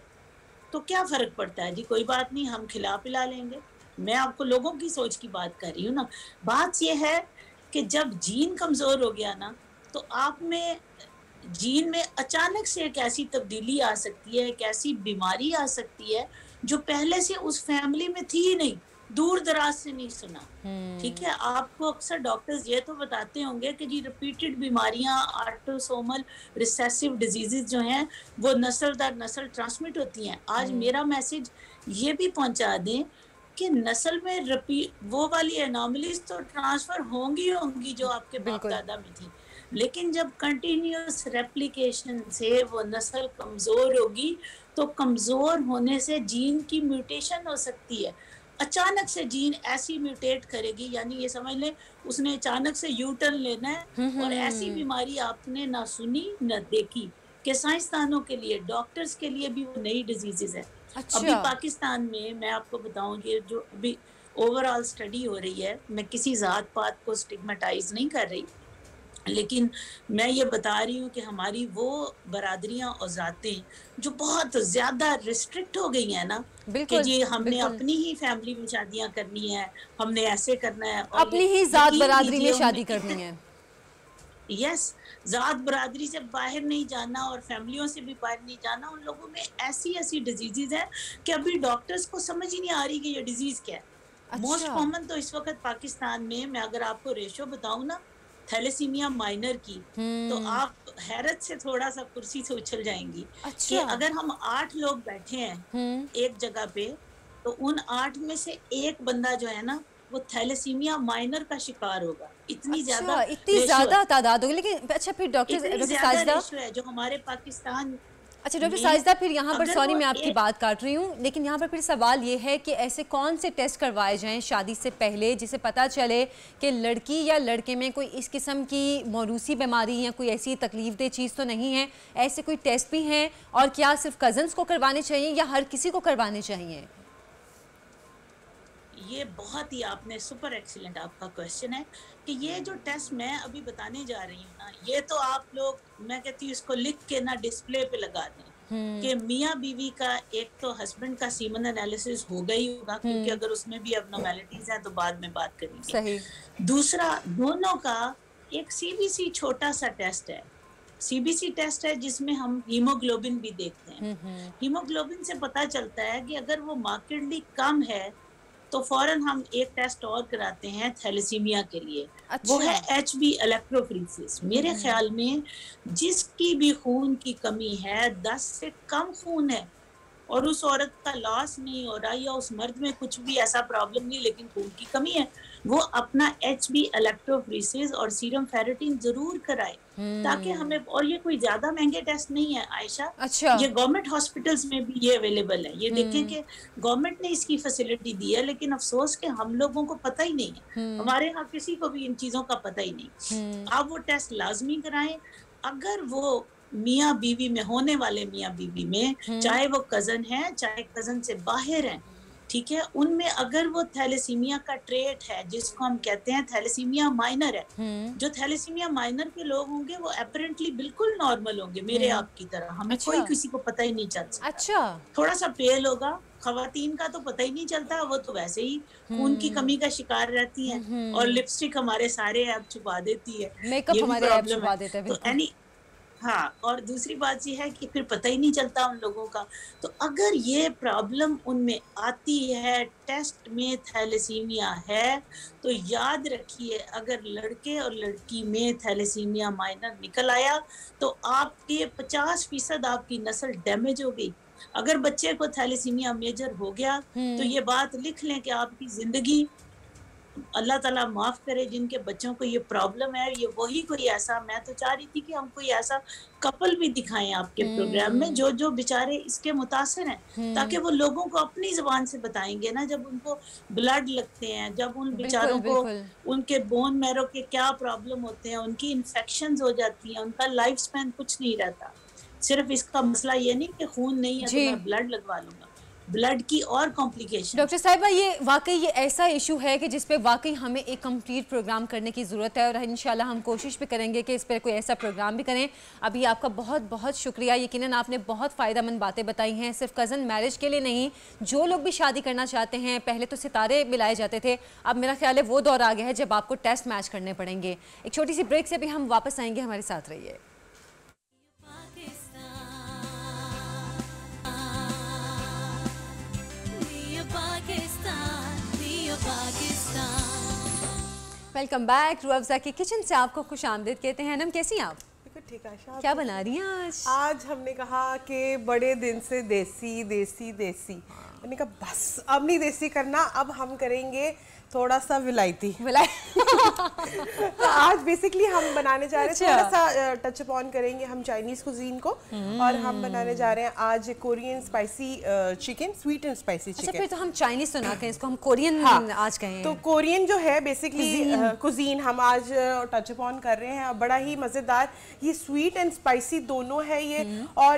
तो क्या फर्क पड़ता है जी? कोई बात नहीं, हम खिला पिला लेंगे। मैं आपको लोगों की सोच की बात कर रही हूँ ना। बात यह है कि जब जीन कमजोर हो गया ना, तो आप में जीन में अचानक से एक ऐसी तब्दीली आ सकती है, एक ऐसी बीमारी आ सकती है जो पहले से उस फैमिली में थी ही नहीं, दूर दराज से नहीं सुना। ठीक है, आपको अक्सर डॉक्टर्स ये तो बताते होंगे कि जी रिपीटेड बीमारियां, ऑटोसोमल रिसेसिव डिजीजेस जो हैं वो नस्ल दर नस्ल ट्रांसमिट होती हैं। आज मेरा मैसेज ये भी पहुंचा दें कि नस्ल में वो वाली एनॉमलीज तो ट्रांसफर होंगी जो आपके बाप दादा में थी, लेकिन जब कंटिन्यूअस रेप्लिकेशन से वो नस्ल कमजोर होगी तो कमजोर होने से जीन की म्यूटेशन हो सकती है। अचानक से जीन ऐसी म्यूटेट करेगी, यानी ये समझ लें उसने अचानक से यू टर्न लेना है, और ऐसी बीमारी आपने ना सुनी न देखी कि साइंसदानों के लिए, डॉक्टर्स के लिए भी वो नई डिजीजेस है। अच्छा। अभी पाकिस्तान में मैं आपको बताऊं, ये जो अभी ओवरऑल स्टडी हो रही है, मैं किसी जात पात को स्टिग्मेटाइज नहीं कर रही, लेकिन मैं ये बता रही हूँ कि हमारी वो बरादरियां और जातें जो बहुत ज्यादा रिस्ट्रिक्ट हो गई हैं ना, कि जी हमने अपनी ही फैमिली में शादियां करनी है, हमने ऐसे करना है, अपनी ही जात बरादरी में शादी करनी है। यस, जात बरादरी से बाहर नहीं जाना और फैमिलियों से भी बाहर नहीं जाना। उन लोगों में ऐसी ऐसी डिजीजेज है कि अभी डॉक्टर्स को समझ ही नहीं आ रही कि ये डिजीज क्या है। अच्छा। मोस्ट कॉमन तो इस वक्त पाकिस्तान में, मैं अगर आपको रेशो बताऊं ना थैलेसीमिया माइनर की, तो आप हैरत से थोड़ा सा कुर्सी से उछल जाएंगी। अच्छा। कि अगर हम 8 लोग बैठे हैं एक जगह पे, तो उन 8 में से एक बंदा जो है ना वो थैलेसीमिया माइनर का शिकार होगा। इतनी ज्यादा तादाद होगी। लेकिन अच्छा, फिर डॉक्टर साजिदा है जो हमारे पाकिस्तान। अच्छा डॉक्टर साजिदा, फिर यहाँ पर सॉरी मैं आपकी बात काट रही हूँ, लेकिन यहाँ पर फिर सवाल ये है कि ऐसे कौन से टेस्ट करवाए जाएं शादी से पहले जिसे पता चले कि लड़की या लड़के में कोई इस किस्म की मौरूसी बीमारी या कोई ऐसी तकलीफदेह चीज़ तो नहीं है? ऐसे कोई टेस्ट भी हैं, और क्या सिर्फ कजन्स को करवाने चाहिए या हर किसी को करवाने चाहिए? ये बहुत ही आपने सुपर एक्सीलेंट आपका क्वेश्चन है कि ये जो टेस्ट मैं अभी बताने जा रही हूँ ना, ये तो आप लोग, मैं कहती हूँ इसको लिख के ना डिस्प्ले पे लगा दें कि मियाँ बीवी का एक तो हस्बैंड का सीमन एनालिसिस हो गई होगा, क्योंकि अगर उसमें भी एब्नॉर्मैलिटीज हैं तो बाद में बात करेंगे। सही। दूसरा, दोनों का एक सीबीसी छोटा सा टेस्ट है, सीबीसी टेस्ट है जिसमें हम हीमोग्लोबिन भी देखते हैं। हीमोग्लोबिन से पता चलता है कि अगर वो मार्केटली कम है तो फौरन हम एक टेस्ट और कराते हैं थैलेसीमिया के लिए। अच्छा। वो है HB इलेक्ट्रोफोरेसिस। मेरे ख्याल में जिसकी भी खून की कमी है, 10 से कम खून है और उस औरत का लॉस नहीं हो रहा या उस मर्द में कुछ भी ऐसा प्रॉब्लम नहीं लेकिन खून की कमी है, वो अपना HB इलेक्ट्रोफोरेसिस और सीरम फेरेटिन जरूर कराए, ताकि हमें, और ये कोई ज्यादा महंगे टेस्ट नहीं है आयशा। अच्छा। ये गवर्नमेंट हॉस्पिटल्स में भी ये अवेलेबल है। ये देखें कि गवर्नमेंट ने इसकी फैसिलिटी दी है, लेकिन अफसोस कि हम लोगों को पता ही नहीं है। हमारे यहाँ किसी को भी इन चीजों का पता ही नहीं। आप वो टेस्ट लाजमी कराएं। अगर वो मियाँ बीवी में, होने वाले मियाँ बीवी में, चाहे वो कजन है चाहे कजन से बाहर है, ठीक है, उनमें अगर वो थैलेसीमिया का ट्रेट है जिसको हम कहते हैं थैलेसीमिया माइनर है, जो थैलेसीमिया माइनर के लोग होंगे वो अपरेंटली बिल्कुल नॉर्मल होंगे मेरे आपकी तरह, हमें कोई किसी को पता ही नहीं चल सकता। अच्छा, थोड़ा सा पेल होगा, खवातीन का तो पता ही नहीं चलता, वो तो वैसे ही खून की कमी का शिकार रहती हैं और लिपस्टिक हमारे सारे ऐप छुपा देती है, मेकअप हमारे ऐप छुपा देता है, तो एनी हाँ, और दूसरी बात ये है कि फिर पता ही नहीं चलता उन लोगों का। तो अगर ये प्रॉब्लम उनमें आती है, टेस्ट में थैलेसीमिया है, तो याद रखिए अगर लड़के और लड़की में थैलेसीमिया माइनर निकल आया तो आपके 50% आपकी नस्ल डैमेज हो गई। अगर बच्चे को थैलेसीमिया मेजर हो गया तो ये बात लिख लें कि आपकी जिंदगी, अल्लाह ताला माफ करे जिनके बच्चों को ये प्रॉब्लम है, ये वही कोई ऐसा, मैं तो चाह रही थी कि हम कोई ऐसा कपल भी दिखाएं आपके प्रोग्राम में जो जो बेचारे इसके मुतासिर हैं, ताकि वो लोगों को अपनी जुबान से बताएंगे ना, जब उनको ब्लड लगते हैं, जब उन बेचारों को उनके बोन मैरो के क्या प्रॉब्लम होते हैं, उनकी इन्फेक्शंस हो जाती हैं, उनका लाइफ स्पैन कुछ नहीं रहता। सिर्फ इसका मसला ये नहीं कि खून नहीं है तो मैं ब्लड लगवा लूंगा, ब्लड की और कॉम्प्लिकेशन। डॉक्टर साहिबा, ये वाकई ये ऐसा इशू है कि जिस पे वाकई हमें एक कंप्लीट प्रोग्राम करने की ज़रूरत है, और इंशाल्लाह हम कोशिश भी करेंगे कि इस पर कोई ऐसा प्रोग्राम भी करें। अभी आपका बहुत बहुत शुक्रिया, यकीनन आपने बहुत फ़ायदेमंद बातें बताई हैं, सिर्फ कज़न मैरिज के लिए नहीं, जो लोग भी शादी करना चाहते हैं। पहले तो सितारे मिलाए जाते थे, अब मेरा ख्याल है वो दौर आ गया है जब आपको टेस्ट मैच करने पड़ेंगे। एक छोटी सी ब्रेक से भी हम वापस आएंगे, हमारे साथ रहिए। Welcome back. रूअफ़ज़ा की किचन से आपको खुश आमदीद कहते हैं। नम, कैसी हैं आप? ठीक है। क्या बना रही हैं आज? आज हमने कहा कि बड़े दिन से देसी देसी देसी, मैंने कहा बस अब नहीं देसी करना, अब हम करेंगे थोड़ा सा विलायती। तो आज बेसिकली हम बनाने जा रहे हैं, थोड़ा सा टच अप ऑन करेंगे हम चाइनीज कुजीन को, और हम बनाने जा रहे हैं आज Korean spicy chicken, sweet and spicy chicken. फिर तो हम चाइनीज तो ना कहें, इसको हम कोरियन आज कहें। तो कोरियन जो है बेसिकली कुजीन हम आज टच अप ऑन कर रहे हैं, बड़ा ही मजेदार। ये स्वीट एंड स्पाइसी दोनों है ये, और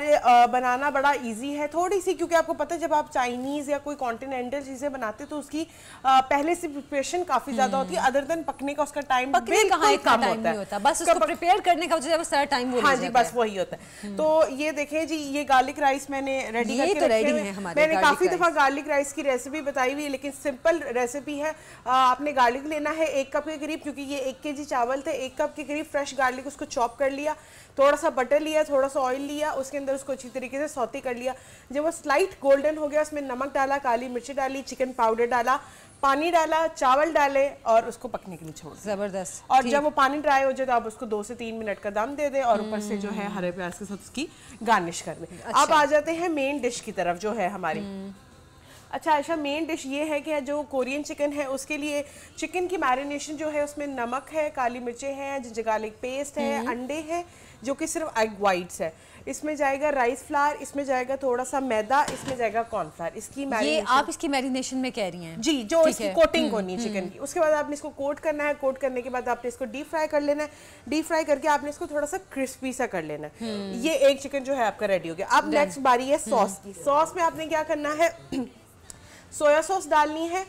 बनाना बड़ा इजी है थोड़ी सी, क्योंकि आपको पता है जब आप चाइनीज या कोई कॉन्टिनेंटल चीजें बनाते तो उसकी पहले से प्रिपरेशन काफी ज्यादा होती है, अदर देन पकने का उसका टाइम बिल्कुल कम होता है, बस उसको प्रिपेयर करने का जो सारा टाइम वो हाँ जी बस वही होता है। तो ये देखें जी, ये गार्लिक राइस मैंने रेडी करके रखे हुए हैं। मैंने काफी दफा गार्लिक राइस की रेसिपी बताई हुई है, लेकिन सिंपल रेसिपी है। आपने गार्लिक लेना है 1 कप के करीब, क्योंकि ये 1 kg चावल थे, 1 कप के करीब फ्रेश गार्लिक उसको चॉप कर लिया, थोड़ा सा बटर लिया, थोड़ा सा ऑयल लिया, उसके अंदर उसको अच्छी तरीके से सौते कर लिया। जब वो स्लाइट गोल्डन हो गया, उसमें नमक डाला, काली मिर्ची डाली, चिकन पाउडर डाला, पानी डाला, चावल डाले और उसको पकने के लिए छोड़ दिया। जबरदस्त। और जब वो पानी ड्राई हो जाए तो आप उसको 2 से 3 मिनट का दम दे दे, और ऊपर से जो है हरे प्याज के साथ उसकी गार्निश कर दे। अब आ जाते हैं मेन डिश की तरफ जो है हमारी। अच्छा आयशा, मेन डिश ये है कि जो कोरियन चिकन है उसके लिए चिकन की मैरिनेशन जो है उसमें नमक है, काली मिर्चें हैं, जिंजर गार्लिक पेस्ट है, अंडे हैं जो कि सिर्फ एग वाइट्स है, इसमें जाएगा राइस फ्लावर, इसमें जाएगा थोड़ा सा मैदा, इसमें जाएगा कॉर्नफ्लावर। इसकी ये आप इसकी मैरिनेशन में कह रही हैं? जी, जो इसकी कोटिंग होनी है चिकन की। उसके बाद आपने इसको कोट करना है, कोट करने के बाद आपने इसको डीप फ्राई कर लेना है, डीप फ्राई करके आपने इसको थोड़ा सा क्रिस्पी सा कर लेना है। ये एक चिकन जो है आपका रेडी हो गया। अब नेक्स्ट बारी है सॉस की। सॉस में आपने क्या करना है, सोया सॉस डालनी है।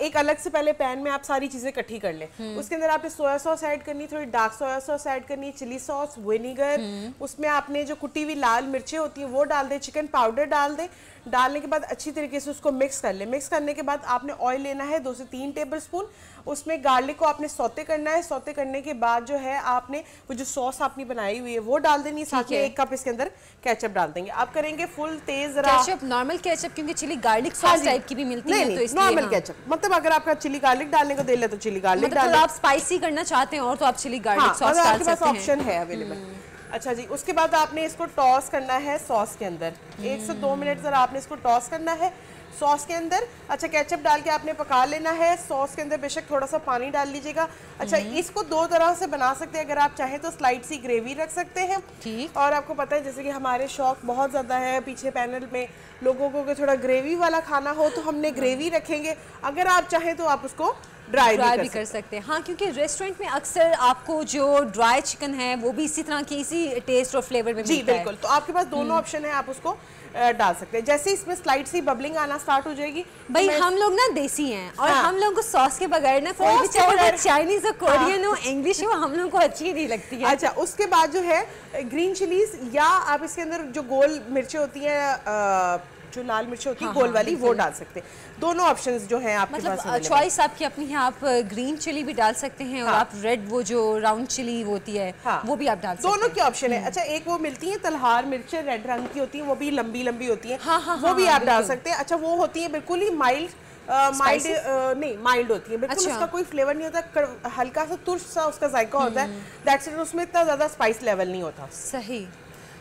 एक अलग से पहले पैन में आप सारी चीजें इकट्ठी कर लें, उसके अंदर आपने सोया सॉस ऐड करनी, थोड़ी डार्क सोया सॉस ऐड करनी, चिली सॉस, विनेगर, उसमें आपने जो कुटी हुई लाल मिर्चें होती हैं वो डाल दें, चिकन पाउडर डाल दें। डालने के बाद अच्छी तरीके से उसको मिक्स कर लें। मिक्स करने के बाद आपने ऑयल लेना है 2 से 3 टेबलस्पून, उसमें गार्लिक को आपने सौते करना है। सौते करने के बाद जो है आपने वो जो सॉस आपने बनाई हुई है वो डाल देनी, साथ में 1 कप इसके अंदर केचप डाल देंगे। आप करेंगे फुल तेज केचप, नॉर्मल केचप, क्योंकि चिली गार्लिक सॉस टाइप की भी मिलती है, तो इसलिए नॉर्मल केचप, मतलब अगर आपका चिली गार्लिक डालने को दिल है तो चिली गार्लिक डालें, आप स्पाइसी करना चाहते हैं और तो आप चिली गार्लिक सॉस डाल सकते हैं, आपके पास ऑप्शन है अवेलेबल। अच्छा जी, उसके बाद आपने इसको टॉस करना है सॉस के अंदर, 1 से 2 मिनट जरा आपने इसको टॉस करना है सॉस के अंदर। अच्छा, केचप डाल के आपने पका लेना है। सॉस के अंदर बेशक थोड़ा सा पानी डाल लीजिएगा। अच्छा, इसको 2 तरह से बना सकते हैं, अगर आप चाहें तो स्लाइड सी ग्रेवी रख सकते हैं, और आपको पता है जैसे कि हमारे शौक बहुत ज़्यादा है पीछे पैनल में लोगों को कि थोड़ा ग्रेवी वाला खाना हो, तो हमने ग्रेवी रखेंगे। अगर आप चाहें तो आप उसको ड्राई भी कर सकते हैं। हाँ, क्योंकि रेस्टोरेंट में अक्सर आपको जो ड्राई चिकन है वो भी इसी तरह की इसी टेस्ट और फ्लेवर में जी मिलता है। बिल्कुल, तो आपके पास दोनों ऑप्शन है, आप उसको डाल सकते हैं। जैसे इसमें स्लाइड सी बबलिंग आना स्टार्ट हो जाएगी भाई तो हम लोग ना देसी हैं और हाँ। हम लोग को सॉस के बगैर ना कोई भी सॉस के चाहे बगैर- चाइनीज हो, कोरियन हो, इंग्लिश हो, हम लोग को अच्छी नहीं लगती है। अच्छा, उसके बाद जो है ग्रीन चिलीज, या आप इसके अंदर जो गोल मिर्चें होती हैं, जो लाल मिर्च होती है हाँ, गोल हाँ, वाली, वो डाल सकते हैं। दोनों ऑप्शंस जो हैं आपके पास मतलब available चॉइस आपकी अपनी है। आप ग्रीन चिली भी डाल सकते हैं और हाँ। आप रेड वो जो राउंड चिली होती है हाँ। वो भी आप डाल सकते हैं। दोनों के ऑप्शन है। अच्छा, एक वो मिलती है तलहार मिर्चें, रेड रंग की होती हैं, वो भी लंबी लंबी होती हैं, हाँ, हाँ, वो भी हाँ, आप डाल बिल्कुल। सकते हैं। अच्छा, वो होती है बिल्कुल ही माइल्ड नहीं माइल्ड होती है बिल्कुल। अच्छा। उसका कोई फ्लेवर नहीं होता, हल्का सा तुर्श सा उसका जायका होता है, दैट्स इट। उसमें इतना ज्यादा स्पाइस लेवल नहीं होता। सही।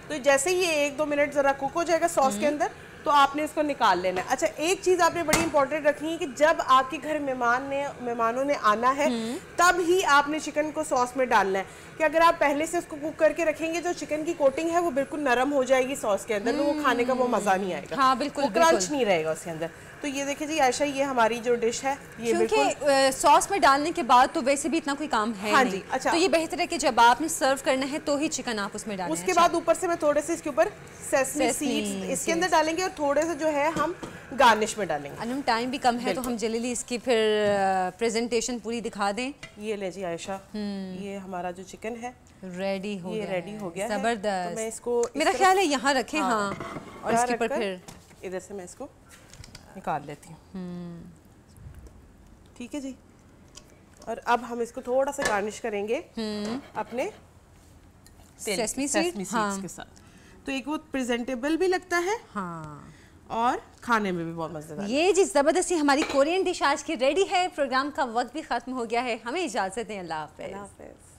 तो जैसे ही ये 1-2 मिनट जरा कुक हो जाएगा सॉस के अंदर, तो आपने इसको निकाल लेना है। अच्छा, एक चीज आपने बड़ी इंपॉर्टेंट रखनी है कि जब आपके घर मेहमानों ने आना है तब ही आपने चिकन को सॉस में डालना है। कि अगर आप पहले से उसको कुक करके रखेंगे, जो चिकन की कोटिंग है वो बिल्कुल नरम हो जाएगी सॉस के अंदर, तो वो खाने का वो मजा नहीं आएगा। हाँ, बिल्कुल, वो क्रंच बिल्कुल। नहीं रहेगा उसके अंदर। तो ये देखिए जी आयशा, ये हमारी जो डिश है ये बिल्कुल क्योंकि सॉस में डालने के बाद तो वैसे भी इतना कोई काम है हाँ नहीं। जी, अच्छा। तो ये बेहतर है कि जब आपने सर्व करना है तो ही चिकन आप उसमें डालें। उसके बाद ऊपर से मैं थोड़े से इसके ऊपर सेसमी Sesame सीड्स इसके seeds। अंदर डालेंगे, और थोड़े से जो है हम गार्निश में डालेंगे। अनुम टाइम भी कम है तो हम जल्दी इसकी फिर प्रेजेंटेशन पूरी दिखा दें। ये ले जी आयशा, ये हमारा जो चिकन है रेडी हो ये गया रेडी हो गया है। जबरदस्त। तो मैं इसको इस मेरा तरफ- ख्याल है यहाँ रखें। हाँ, और यहाँ इसके ऊपर रखकर फिर इधर से मैं इसको निकाल लेती हूँ। ठीक है जी। और अब हम इसको थोड़ा सा गार्निश करेंगे अपने सेसमी सेसमी सीड। सीड्स हाँ, के साथ। तो एक वो प्रेजेंटेबल भी लगता है हाँ। और खाने में भी बहुत मजेदार। ये जी जबरदस्ती हमारी कोरियन डिश आज की रेडी है। प्रोग्राम का वक्त भी खत्म हो गया है, हमें इजाजत दें। अल्लाह हाफिज़। अल्लाह हाफिज़।